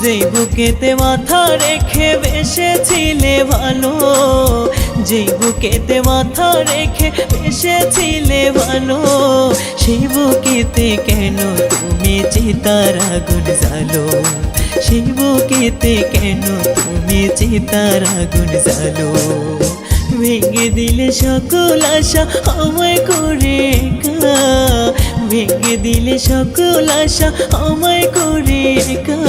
যেই বুকেতে মাথা রেখে বেসেছিলে ভালো, যেই বুকেতে মাথা রেখে বেসেছিলে ভালো, সেই বুকেতে কেন তুমি চিতার আগুন জ্বালো, সেই বুকেতে কেন তুমি চিতার আগুন জ্বালো। ভেঙে দিলে সকল আশা আমায় করে একা, ভেঙে দিলে সকল আশা আমায় করে একা।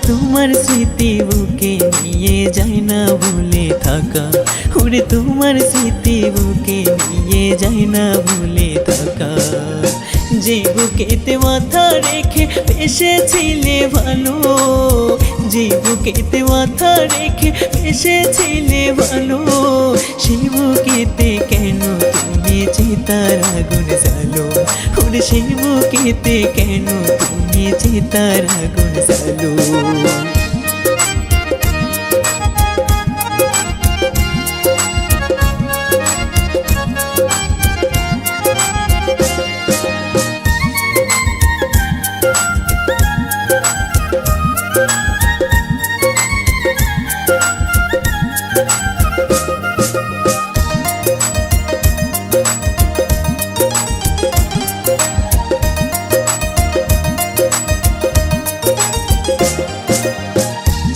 তোমার স্মৃতি বুকে নিয়ে যায় না ভুলে থাকা, ওরে তোমার স্মৃতি বুকে নিয়ে যায় না ভুলে থাকা। যে বুকেতে মাথা রেখে বেসেছিলে ভালো, যে বুকেতে মাথা রেখে বেসেছিলে ভালো, সেই বুকেতে কেন তুমি চিতার আগুন জ্বালো, ওরে সেই বুকেতে কেন তুমি চিতার আগুন জ্বালো।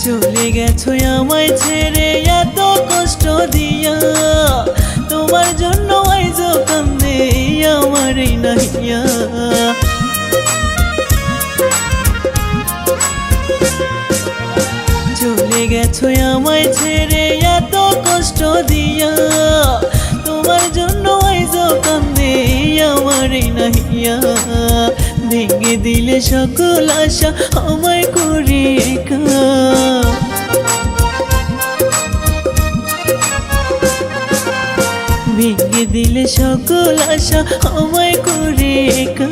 চলে গেছো আমায় ছেড়ে এত কষ্ট দিয়া, তোমার জন্য আইজো কান্দে আমার এই নাহিয়া। চলে গেছো আমায় ছেড়ে এত কষ্ট দিয়া, তোমার জন্য আইজো কান্দে আমার এই নাহিয়া। ভেঙে দিলে সকল আশা আমায় করে একা, ভেঙে দিলে সকল আশা আমায় করে একা।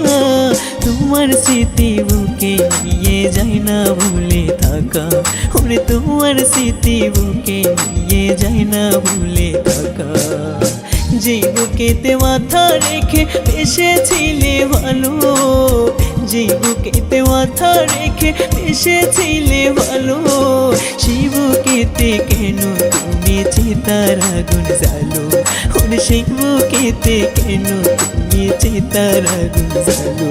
তোমার স্মৃতি বুকে নিয়ে যায় না ভুলে থাকা, ওরে তোমার স্মৃতি বুকে নিয়ে যায় না ভুলে থাকা। যে বুকেতে মাথা রেখে বেসেছিলে ভালো, যে বুকেতে মাথা রেখে বেসেছিলে ভালো, সেই বুকেতে কেন তুমি চিতার আগুন জ্বালো, ওরে সেই বুকেতে কেন তুমি চিতার আগুন জ্বালো।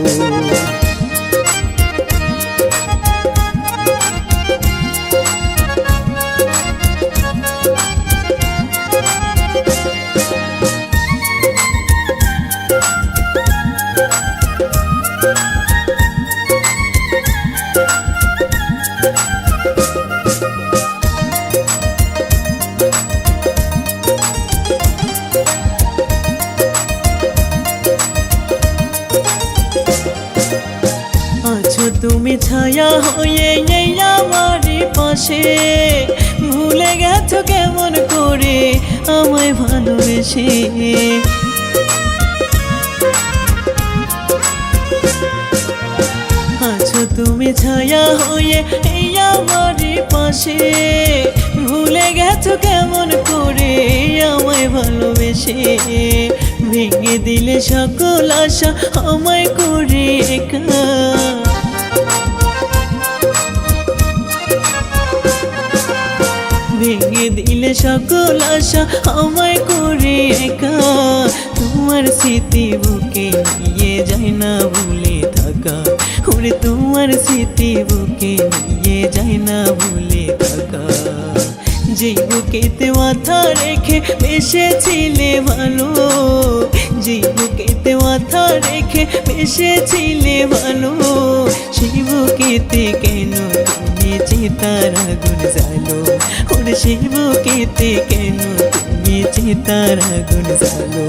আছো তুমি ছায়া হয়ে এই আমার পাশে, ভুলে গেছো কেমন করে আমায় ভালোবেসে। আছো তুমি ছায়া হয়ে এই আমার পাশে, ভুলে গেছো কেমন করে আমায় ভালোবেসে। ভেঙে দিলে সকল আশা আমায় করে একা, ভেঙে দিলে সকল আশা আমায় করে একা। তোমার স্মৃতি বুকে নিয়ে যায় না ভুলে থাকা, ওরে তোমার স্মৃতি বুকে নিয়ে যায় না ভুলে থাকা। যে বুকেতে মাথা রেখে বেসেছিলে ভালো, যে বুকেতে মাথা রেখে বেসেছিলে ভালো, সেই বুকেতে কেন তুমি চিতার আগুন জ্বালো, ওরে সেই বুকেতে কেন তুমি চিতার আগুন জ্বালো।